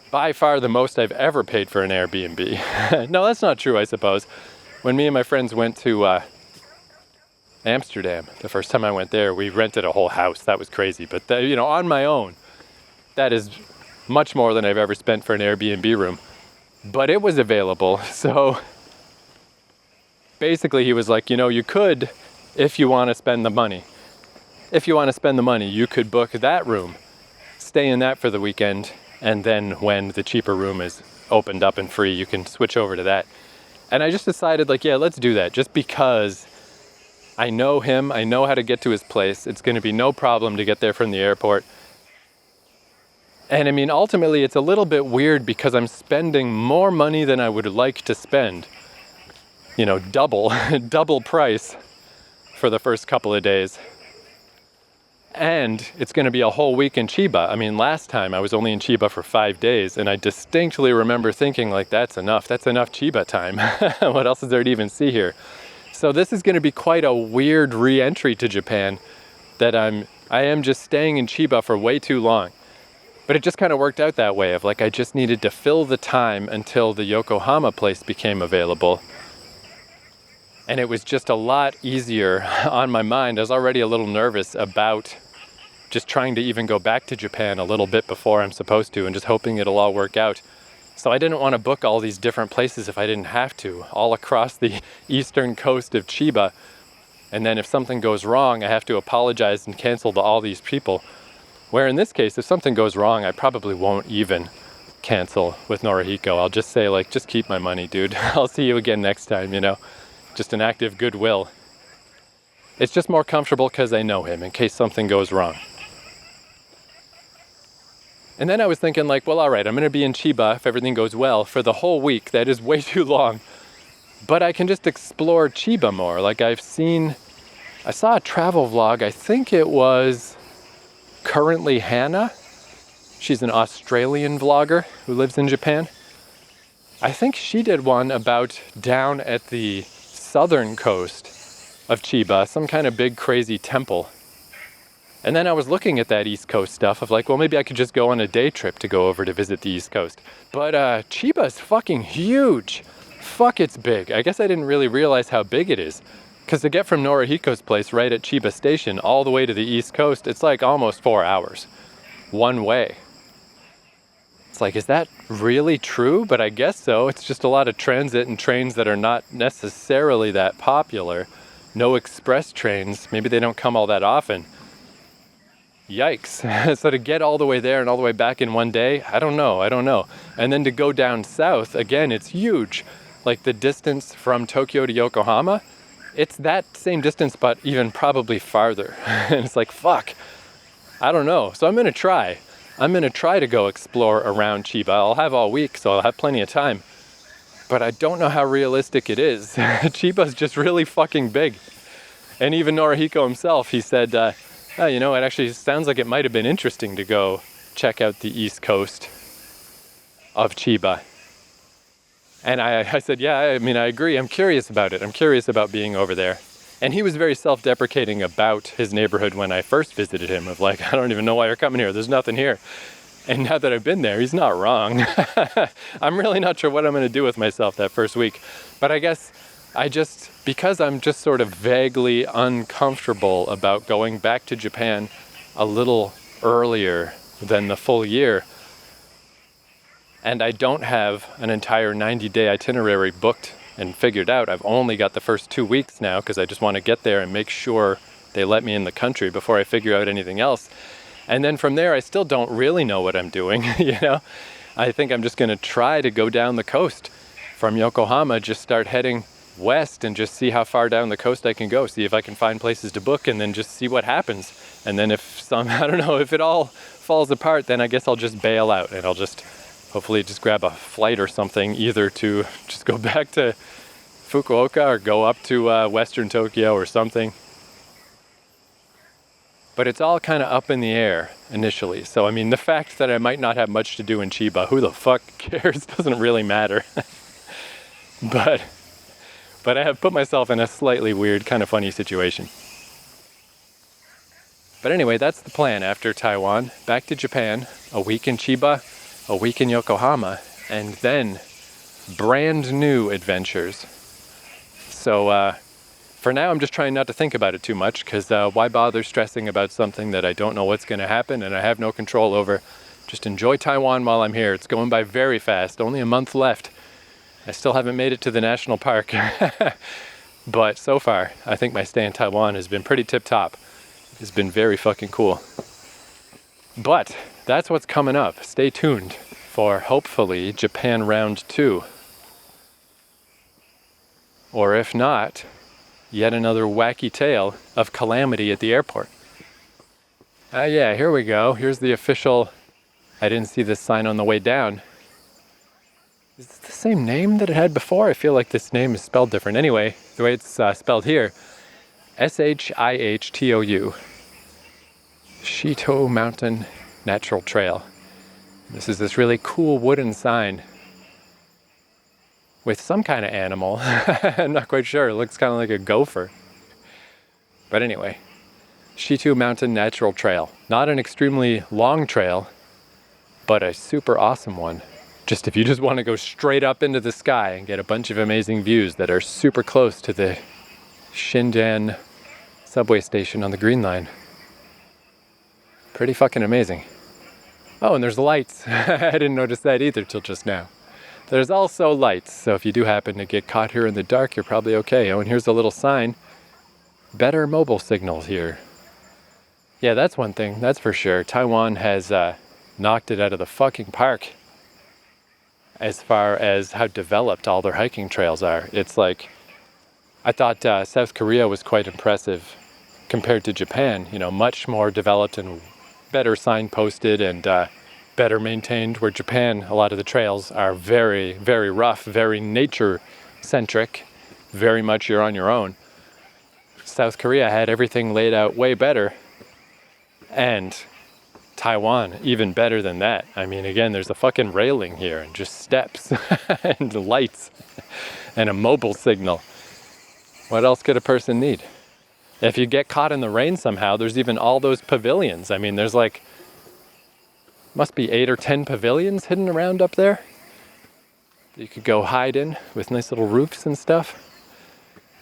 A: By far the most I've ever paid for an Airbnb. No, that's not true, I suppose. When me and my friends went to Amsterdam, the first time I went there, we rented a whole house. That was crazy. But on my own, that is much more than I've ever spent for an Airbnb room. But it was available. So basically he was like, you could, if you want to spend the money. If you want to spend the money, you could book that room, stay in that for the weekend, and then when the cheaper room is opened up and free, you can switch over to that. And I just decided like, yeah, let's do that. Just because I know him, I know how to get to his place. It's going to be no problem to get there from the airport. And I mean, ultimately, it's a little bit weird because I'm spending more money than I would like to spend. Double price for the first couple of days. And it's going to be a whole week in Chiba. I mean, last time I was only in Chiba for 5 days, and I distinctly remember thinking like, that's enough Chiba time. What else is there to even see here? So this is going to be quite a weird re-entry to Japan, that I am just staying in Chiba for way too long. But it just kind of worked out that way, of like I just needed to fill the time until the Yokohama place became available. And it was just a lot easier on my mind. I was already a little nervous about just trying to even go back to Japan a little bit before I'm supposed to, and just hoping it'll all work out. So I didn't want to book all these different places if I didn't have to, all across the eastern coast of Chiba. And then if something goes wrong, I have to apologize and cancel to all these people. Where in this case, if something goes wrong, I probably won't even cancel with Norihiko. I'll just say like, just keep my money, dude. I'll see you again next time, just an act of goodwill. It's just more comfortable because I know him in case something goes wrong. And then I was thinking like, well, all right, I'm going to be in Chiba if everything goes well for the whole week. That is way too long. But I can just explore Chiba more. Like I saw a travel vlog. I think it was Currently Hannah. She's an Australian vlogger who lives in Japan. I think she did one about down at the southern coast of Chiba, some kind of big crazy temple. And then I was looking at that East Coast stuff of like, well, maybe I could just go on a day trip to go over to visit the East Coast. But Chiba's fucking huge. Fuck, it's big. I guess I didn't really realize how big it is. Because to get from Norihiko's place right at Chiba Station all the way to the East Coast, it's like almost 4 hours. One way. It's like, is that really true? But I guess so. It's just a lot of transit and trains that are not necessarily that popular. No express trains. Maybe they don't come all that often. Yikes. So to get all the way there and all the way back in one day, I don't know. And then to go down south, again, it's huge. Like the distance from Tokyo to Yokohama, it's that same distance, but even probably farther. And it's like, fuck, I don't know. So I'm going to try. to go explore around Chiba. I'll have all week, so I'll have plenty of time. But I don't know how realistic it is. Chiba's just really fucking big. And even Norihiko himself, he said, it actually sounds like it might have been interesting to go check out the East Coast of Chiba. And I said, yeah, I agree. I'm curious about it. I'm curious about being over there. And he was very self-deprecating about his neighborhood when I first visited him, of like, I don't even know why you're coming here. There's nothing here. And now that I've been there, he's not wrong. I'm really not sure what I'm going to do with myself that first week. But I guess because I'm just sort of vaguely uncomfortable about going back to Japan a little earlier than the full year, and I don't have an entire 90-day itinerary booked and figured out. I've only got the first 2 weeks now because I just want to get there and make sure they let me in the country before I figure out anything else. And then from there, I still don't really know what I'm doing, I think I'm just going to try to go down the coast from Yokohama, just start heading west and just see how far down the coast I can go, see if I can find places to book, and then just see what happens. And then if some, I don't know, if it all falls apart, then I guess I'll just bail out and I'll just hopefully just grab a flight or something, either to just go back to Fukuoka or go up to Western Tokyo or something. But it's all kind of up in the air initially. So, I mean, the fact that I might not have much to do in Chiba, who the fuck cares? Doesn't really matter. But I have put myself in a slightly weird, kind of funny situation. But anyway, that's the plan after Taiwan. Back to Japan, a week in Chiba, a week in Yokohama, and then brand new adventures. So for now, I'm just trying not to think about it too much, because why bother stressing about something that I don't know what's going to happen and I have no control over. Just enjoy Taiwan while I'm here. It's going by very fast, only a month left. I still haven't made it to the national park. But so far, I think my stay in Taiwan has been pretty tip-top. It's been very fucking cool. But that's what's coming up. Stay tuned for, hopefully, Japan Round 2. Or if not, yet another wacky tale of calamity at the airport. Yeah, here we go. Here's the official... I didn't see this sign on the way down. Is it the same name that it had before? I feel like this name is spelled different. Anyway, the way it's spelled here, Shihtou. Cub Mountain Natural Trail. This is this really cool wooden sign with some kind of animal. I'm not quite sure. It looks kind of like a gopher. But anyway, Cub Mountain Natural Trail. Not an extremely long trail, but a super awesome one. Just if you just want to go straight up into the sky and get a bunch of amazing views that are super close to the Xindian subway station on the Green Line. Pretty fucking amazing. Oh, and there's lights. I didn't notice that either till just now. There's also lights, so if you do happen to get caught here in the dark, you're probably okay. Oh, and here's a little sign. Better mobile signals here. Yeah, that's one thing, that's for sure. Taiwan has knocked it out of the fucking park as far as how developed all their hiking trails are. It's like, I thought South Korea was quite impressive compared to Japan, you know, much more developed and better signposted and better maintained, where Japan, a lot of the trails are very, very rough, very nature-centric, very much you're on your own. South Korea had everything laid out way better, and Taiwan, even better than that. I mean, again, there's a fucking railing here, and just steps, and lights, and a mobile signal. What else could a person need? If you get caught in the rain somehow, there's even all those pavilions. I mean, there's like, must be 8 or 10 pavilions hidden around up there that you could go hide in with nice little roofs and stuff.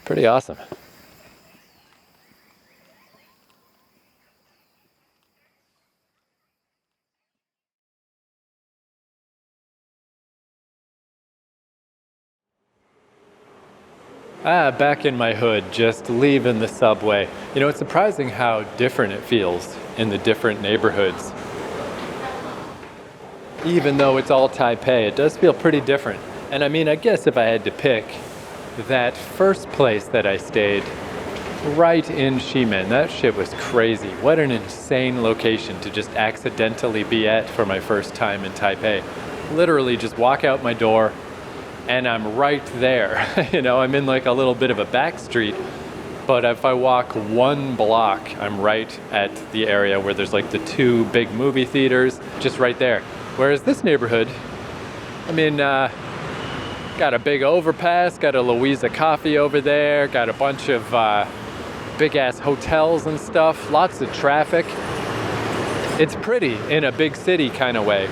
A: Pretty awesome. Back in my hood, just leaving the subway. You know, it's surprising how different it feels in the different neighborhoods. Even though it's all Taipei, it does feel pretty different. And I mean, I guess if I had to pick, that first place that I stayed, right in Ximen, that shit was crazy. What an insane location to just accidentally be at for my first time in Taipei. Literally just walk out my door, and I'm right there. You know, I'm in like a little bit of a back street, but if I walk 1 block, I'm right at the area where there's like the 2 big movie theaters, just right there. Whereas this neighborhood, I mean, got a big overpass, got a Louisa Coffee over there, got a bunch of big ass hotels and stuff, lots of traffic. It's pretty in a big city kind of way.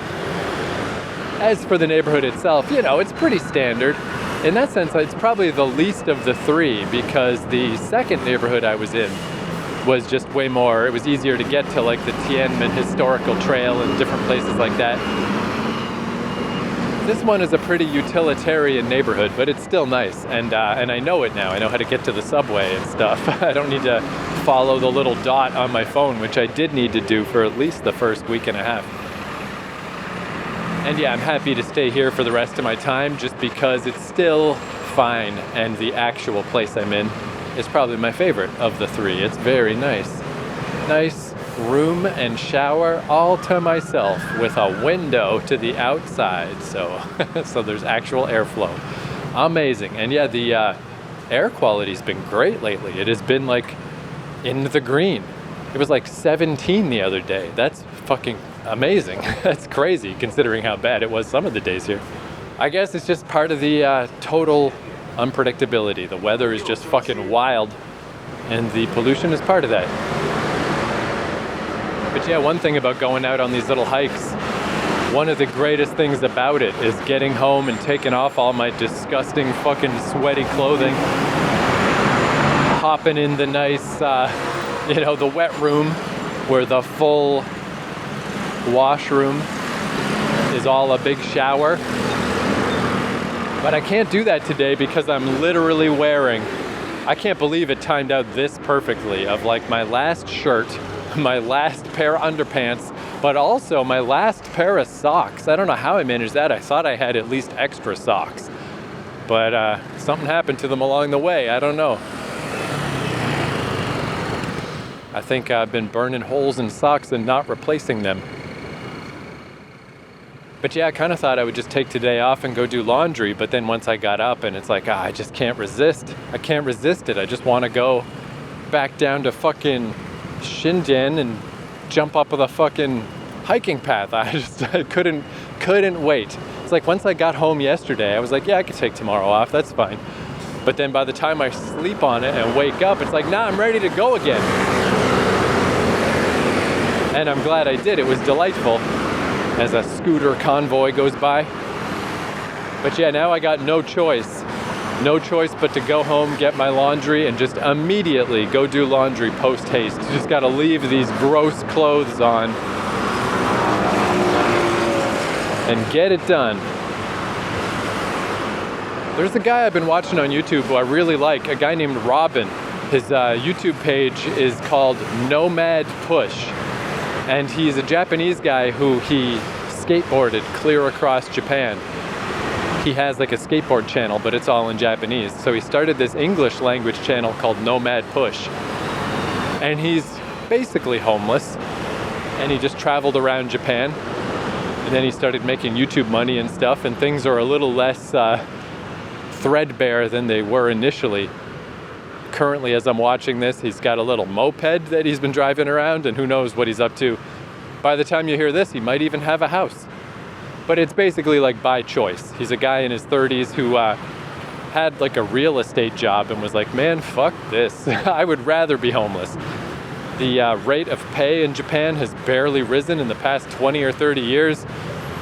A: As for the neighborhood itself, you know, it's pretty standard. In that sense, it's probably the least of the 3, because the second neighborhood I was in was just way more, it was easier to get to, like the Tiananmen Historical Trail and different places like that. This one is a pretty utilitarian neighborhood, but it's still nice, and I know it now. I know how to get to the subway and stuff. I don't need to follow the little dot on my phone, which I did need to do for at least the first week and a half. And yeah, I'm happy to stay here for the rest of my time just because it's still fine, and the actual place I'm in is probably my favorite of the three. It's very nice. Nice room and shower all to myself with a window to the outside, so so there's actual airflow. Amazing. And yeah, the air quality's been great lately. It has been like in the green. It was like 17 the other day. That's fucking amazing. That's crazy considering how bad it was some of the days here. I guess it's just part of the total unpredictability. The weather is just fucking wild, and the pollution is part of that. But yeah, one thing about going out on these little hikes, one of the greatest things about it is getting home and taking off all my disgusting fucking sweaty clothing, hopping in the nice, the wet room where the full washroom is all a big shower. But I can't do that today because I'm literally wearing, I can't believe it timed out this perfectly, of like my last shirt, my last pair of underpants, but also my last pair of socks. I don't know how I managed that. I thought I had at least extra socks, but something happened to them along the way. I don't know. I think I've been burning holes in socks and not replacing them. But yeah, I kind of thought I would just take today off and go do laundry, but then once I got up and it's like, I just can't resist. I can't resist it. I just want to go back down to fucking Xindian and jump up the fucking hiking path. I couldn't wait. It's like once I got home yesterday, I was like, yeah, I could take tomorrow off. That's fine. But then by the time I sleep on it and wake up, it's like, nah, I'm ready to go again. And I'm glad I did. It was delightful as a scooter convoy goes by. But yeah, now I got no choice but to go home, get my laundry, and just immediately go do laundry post-haste. Just gotta leave these gross clothes on and get it done. There's a guy I've been watching on YouTube who I really like, a guy named Robin. His YouTube page is called Nomad Push. And he's a Japanese guy who he skateboarded clear across Japan. He has like a skateboard channel, but it's all in Japanese. So he started this English language channel called Nomad Push. And he's basically homeless. And he just traveled around Japan. And then he started making YouTube money and stuff. And things are a little less threadbare than they were initially. Currently, as I'm watching this, he's got a little moped that he's been driving around, and who knows what he's up to. By the time you hear this, he might even have a house. But it's basically like by choice. He's a guy in his 30s who had like a real estate job and was like, man, fuck this. I would rather be homeless. The rate of pay in Japan has barely risen in the past 20 or 30 years.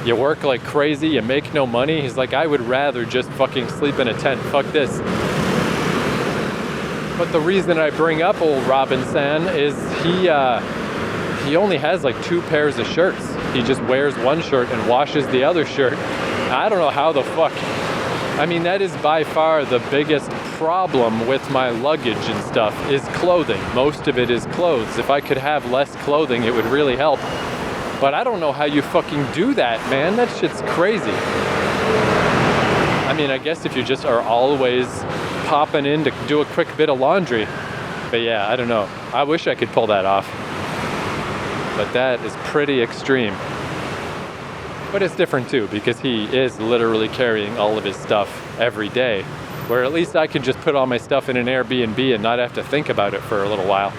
A: You work like crazy, you make no money. He's like, I would rather just fucking sleep in a tent. Fuck this. But the reason I bring up old Robin-san is he only has like 2 pairs of shirts. He just wears one shirt and washes the other shirt. I don't know how the fuck. I mean, that is by far the biggest problem with my luggage and stuff is clothing. Most of it is clothes. If I could have less clothing, it would really help. But I don't know how you fucking do that, man. That shit's crazy. I mean, I guess if you just are always popping in to do a quick bit of laundry. But yeah, I don't know. I wish I could pull that off. But that is pretty extreme. But it's different too, because he is literally carrying all of his stuff every day. Where at least I can just put all my stuff in an Airbnb and not have to think about it for a little while.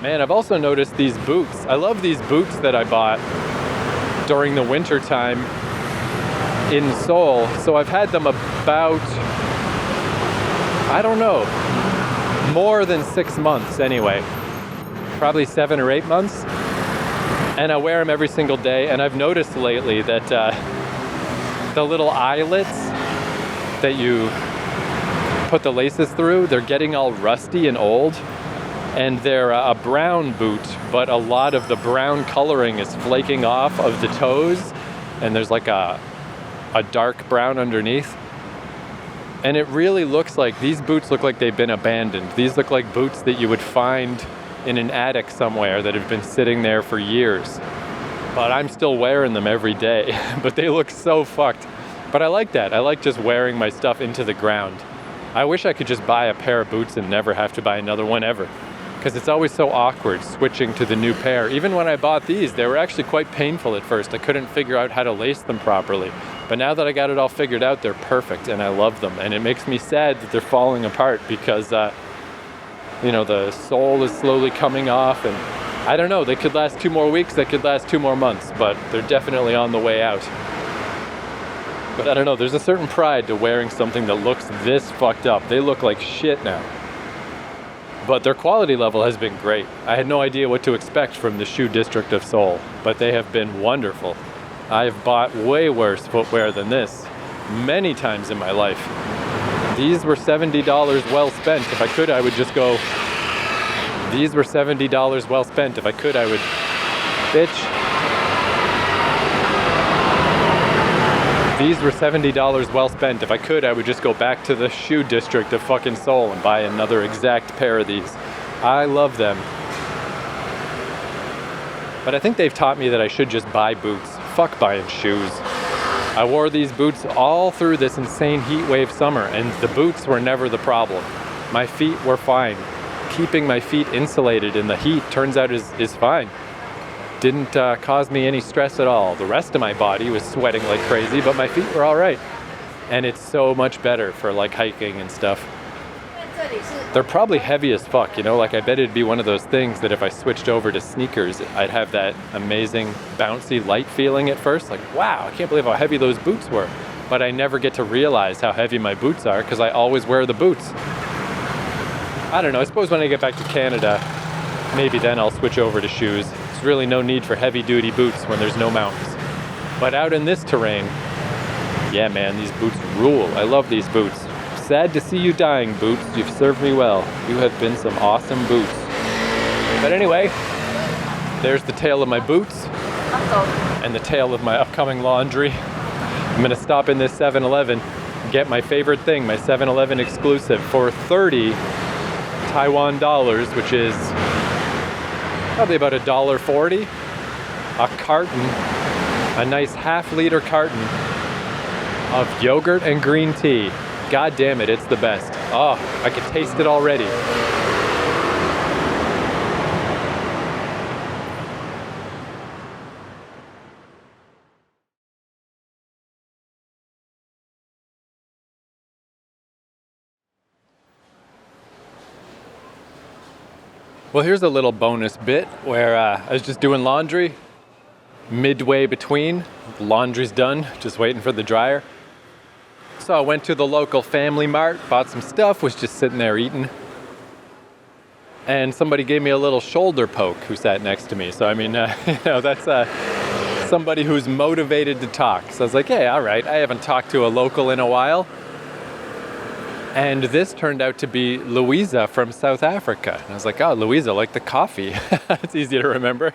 A: Man, I've also noticed these boots. I love these boots that I bought during the winter time in Seoul. So I've had them about, I don't know, more than 6 months anyway. Probably 7 or 8 months. And I wear them every single day. And I've noticed lately that the little eyelets that you put the laces through, they're getting all rusty and old. And they're a brown boot, but a lot of the brown coloring is flaking off of the toes. And there's like a dark brown underneath. And it really looks like, these boots look like they've been abandoned. These look like boots that you would find in an attic somewhere that have been sitting there for years. but I'm still wearing them every day. But they look so fucked. But I like that. I like just wearing my stuff into the ground. I wish I could just buy a pair of boots and never have to buy another one ever. Because it's always so awkward switching to the new pair. Even when I bought these, they were actually quite painful at first. I couldn't figure out how to lace them properly. But now that I got it all figured out, they're perfect and I love them. And it makes me sad that they're falling apart because, the sole is slowly coming off. And I don't know, they could last 2 more weeks, they could last 2 more months, but they're definitely on the way out. But I don't know, there's a certain pride to wearing something that looks this fucked up. They look like shit now. But their quality level has been great. I had no idea what to expect from the shoe district of Seoul, but they have been wonderful. I've bought way worse footwear than this many times in my life. These were $70 well spent. If I could, I would just go, these were $70 well spent. If I could, I would, bitch. These were $70 well spent. If I could, I would just go back to the shoe district of fucking Seoul and buy another exact pair of these. I love them. But I think they've taught me that I should just buy boots. Fuck buying shoes. I wore these boots all through this insane heat wave summer, and the boots were never the problem. My feet were fine. Keeping my feet insulated in the heat turns out is fine. Didn't cause me any stress at all. The rest of my body was sweating like crazy, but my feet were all right. And it's so much better for like hiking and stuff. They're probably heavy as fuck, like I bet it'd be one of those things that if I switched over to sneakers, I'd have that amazing bouncy light feeling at first. Like, wow, I can't believe how heavy those boots were. But I never get to realize how heavy my boots are because I always wear the boots. I don't know, I suppose when I get back to Canada, maybe then I'll switch over to shoes. There's really no need for heavy-duty boots when there's no mountains. But out in this terrain, yeah, man, these boots rule. I love these boots. Sad to see you dying, boots. You've served me well. You have been some awesome boots. But anyway, there's the tale of my boots and the tale of my upcoming laundry. I'm going to stop in this 7-Eleven, get my favorite thing, my 7-Eleven exclusive, for 30 Taiwan dollars, which is probably about $1.40, a carton, a nice half-liter carton of yogurt and green tea. God damn it, it's the best. Oh, I can taste it already. Well, here's a little bonus bit where I was just doing laundry. Midway between, the laundry's done, just waiting for the dryer. So I went to the local Family Mart, bought some stuff, was just sitting there eating. And somebody gave me a little shoulder poke who sat next to me. So, I mean, that's somebody who's motivated to talk. So I was like, hey, all right, I haven't talked to a local in a while. And this turned out to be Louisa from South Africa. And I was like, oh, Louisa, like the coffee. It's easy to remember.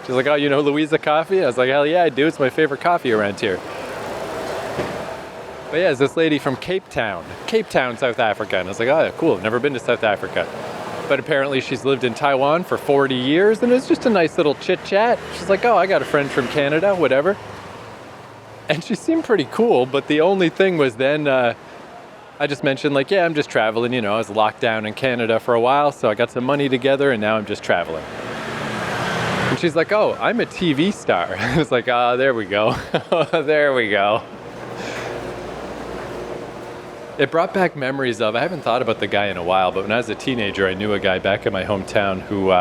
A: She's like, oh, you know Louisa coffee? I was like, hell yeah, I do. It's my favorite coffee around here. But yeah, it's this lady from Cape Town, South Africa. And I was like, oh, cool, I've never been to South Africa. But apparently she's lived in Taiwan for 40 years, and it was just a nice little chit-chat. She's like, oh, I got a friend from Canada, whatever. And she seemed pretty cool, but the only thing was then I just mentioned, like, yeah, I'm just traveling, I was locked down in Canada for a while, so I got some money together, and now I'm just traveling. And she's like, oh, I'm a TV star. I was like, oh, there we go. There we go. It brought back memories of, I haven't thought about the guy in a while, but when I was a teenager, I knew a guy back in my hometown who,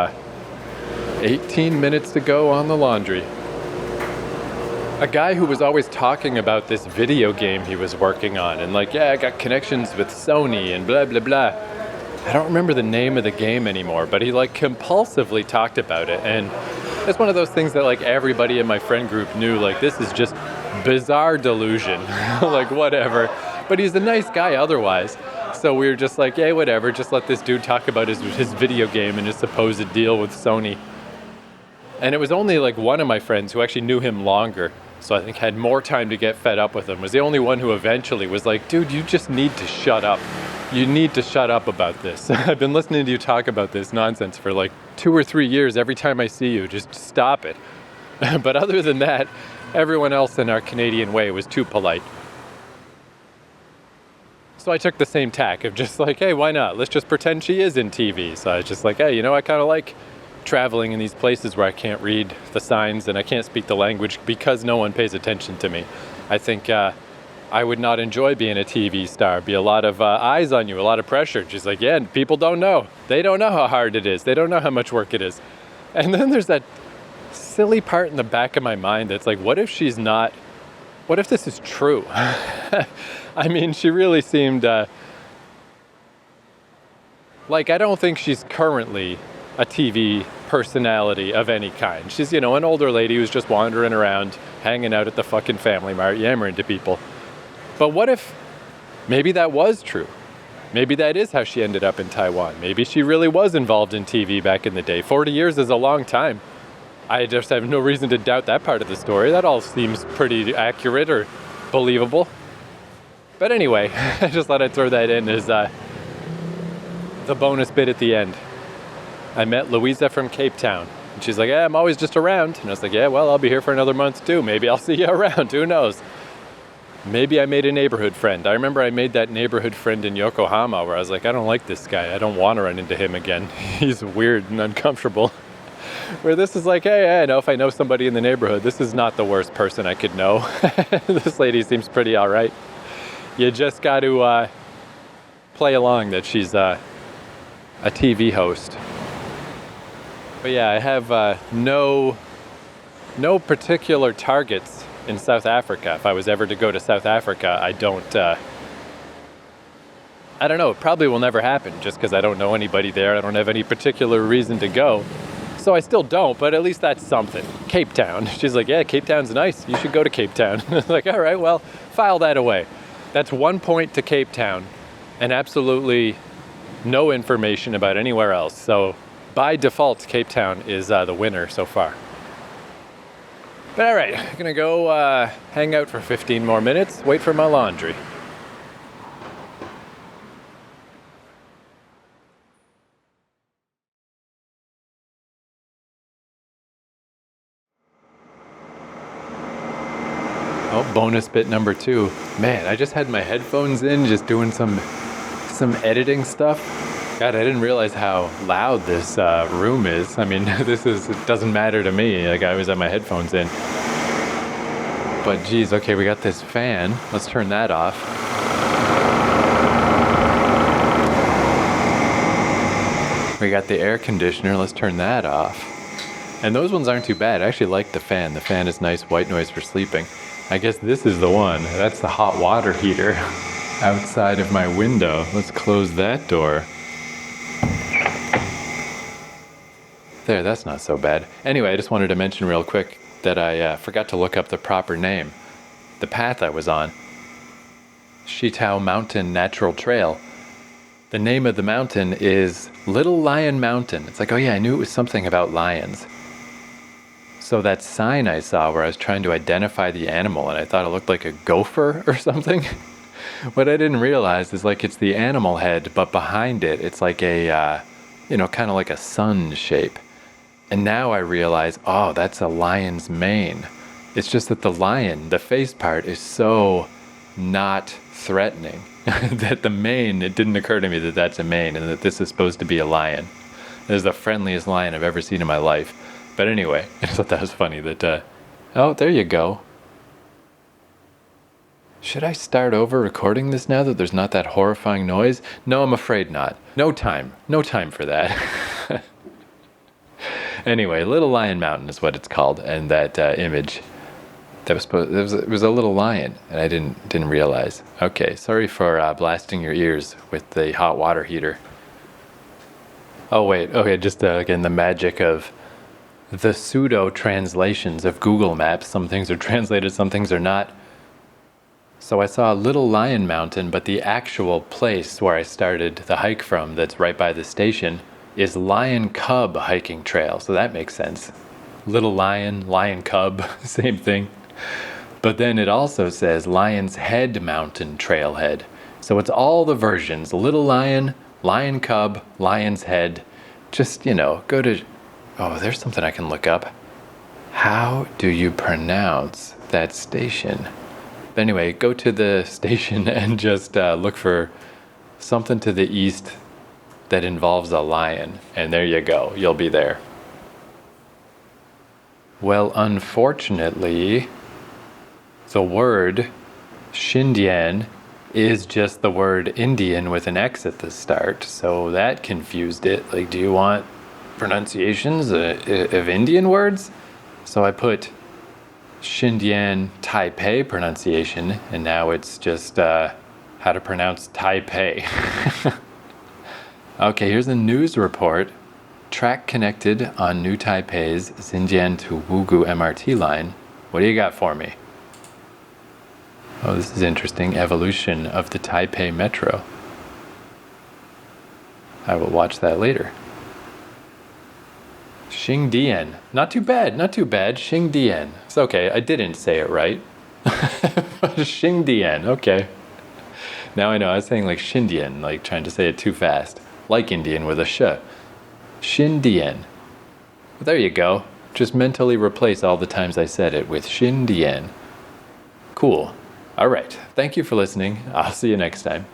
A: 18 minutes to go on the laundry. A guy who was always talking about this video game he was working on, and like, yeah, I got connections with Sony and blah, blah, blah. I don't remember the name of the game anymore, but he like compulsively talked about it. And it's one of those things that like everybody in my friend group knew, like, this is just bizarre delusion, like whatever. But he's a nice guy otherwise. So we were just like, hey, whatever, just let this dude talk about his video game and his supposed deal with Sony. And it was only like one of my friends who actually knew him longer, so I think had more time to get fed up with him, was the only one who eventually was like, dude, you just need to shut up. You need to shut up about this. I've been listening to you talk about this nonsense for like 2 or 3 years every time I see you. Just stop it. But other than that, everyone else in our Canadian way was too polite. So I took the same tack of just like, hey, why not? Let's just pretend she is in TV. So I was just like, hey, I kind of like traveling in these places where I can't read the signs and I can't speak the language because no one pays attention to me. I think I would not enjoy being a TV star. Be a lot of eyes on you, a lot of pressure. Just like, yeah, people don't know. They don't know how hard it is. They don't know how much work it is. And then there's that silly part in the back of my mind that's like, what if this is true? I mean, she really seemed like, I don't think she's currently a TV personality of any kind. She's, an older lady who's just wandering around, hanging out at the fucking Family Mart, yammering to people. But what if maybe that was true? Maybe that is how she ended up in Taiwan. Maybe she really was involved in TV back in the day. 40 years is a long time. I just have no reason to doubt that part of the story. That all seems pretty accurate or believable. But anyway, I just thought I'd throw that in as the bonus bit at the end. I met Louisa from Cape Town. And she's like, yeah, I'm always just around. And I was like, yeah, well, I'll be here for another month too. Maybe I'll see you around. Who knows? Maybe I made a neighborhood friend. I remember I made that neighborhood friend in Yokohama where I was like, I don't like this guy. I don't want to run into him again. He's weird and uncomfortable. Where this is like, hey, I know if I know somebody in the neighborhood, this is not the worst person I could know. This lady seems pretty all right. You just got to play along that she's a TV host. But yeah, I have no particular targets in South Africa. If I was ever to go to South Africa, I don't know, it probably will never happen just because I don't know anybody there. I don't have any particular reason to go. So I still don't, but at least that's something. Cape Town. She's like, yeah, Cape Town's nice. You should go to Cape Town. I was like, all right, well, file that away. That's 1 point to Cape Town and absolutely no information about anywhere else. So by default, Cape Town is the winner so far. But all right, I'm gonna go hang out for 15 more minutes, wait for my laundry. Oh, bonus bit number 2. Man, I just had my headphones in, just doing some editing stuff. God, I didn't realize how loud this room is. I mean, it doesn't matter to me. Like, I always have my headphones in. But geez, okay, we got this fan. Let's turn that off. We got the air conditioner. Let's turn that off. And those ones aren't too bad. I actually like the fan. The fan is nice white noise for sleeping. I guess this is the one. That's the hot water heater outside of my window. Let's close that door. There, that's not so bad. Anyway, I just wanted to mention real quick that I forgot to look up the proper name. The path I was on. Cub Mountain Natural Trail. The name of the mountain is Little Lion Mountain. It's like, oh yeah, I knew it was something about lions. So that sign I saw where I was trying to identify the animal and I thought it looked like a gopher or something. What I didn't realize is like it's the animal head, but behind it, it's like a, kind of like a sun shape. And now I realize, oh, that's a lion's mane. It's just that the lion, the face part, is so not threatening that the mane, it didn't occur to me that that's a mane and that this is supposed to be a lion. This is the friendliest lion I've ever seen in my life. But anyway, I just thought that was funny that, oh, there you go. Should I start over recording this now that there's not that horrifying noise? No, I'm afraid not. No time for that. Anyway, Little Lion Mountain is what it's called, and that image that it was a little lion, and I didn't realize. Okay, sorry for blasting your ears with the hot water heater. Oh wait, okay, just again the magic of the pseudo translations of Google Maps. Some things are translated, some things are not. So I saw Little Lion Mountain, but the actual place where I started the hike from, that's right by the station, is Lion Cub hiking trail. So that makes sense. Little Lion, Lion Cub, same thing. But then it also says Lion's Head Mountain Trailhead. So it's all the versions. Little Lion, Lion Cub, Lion's Head. Just, go to... Oh, there's something I can look up. How do you pronounce that station? But anyway, go to the station and just look for something to the east that involves a lion. And there you go. You'll be there. Well, unfortunately, the word Xindian is just the word Indian with an X at the start. So that confused it. Like, do you want pronunciations of Indian words? So I put Xindian Taipei pronunciation, and now it's just how to pronounce Taipei. Okay, here's a news report. Track connected on New Taipei's Xindian to Wugu MRT line. What do you got for me? Oh, this is interesting. Evolution of the Taipei Metro. I will watch that later. Xindian. Not too bad, not too bad. Xindian. It's okay, I didn't say it right. Xindian, okay. Now I know, I was saying like Xindian, like trying to say it too fast. Like Indian with a sh. Xindian. Well, there you go. Just mentally replace all the times I said it with Xindian. Cool. All right. Thank you for listening. I'll see you next time.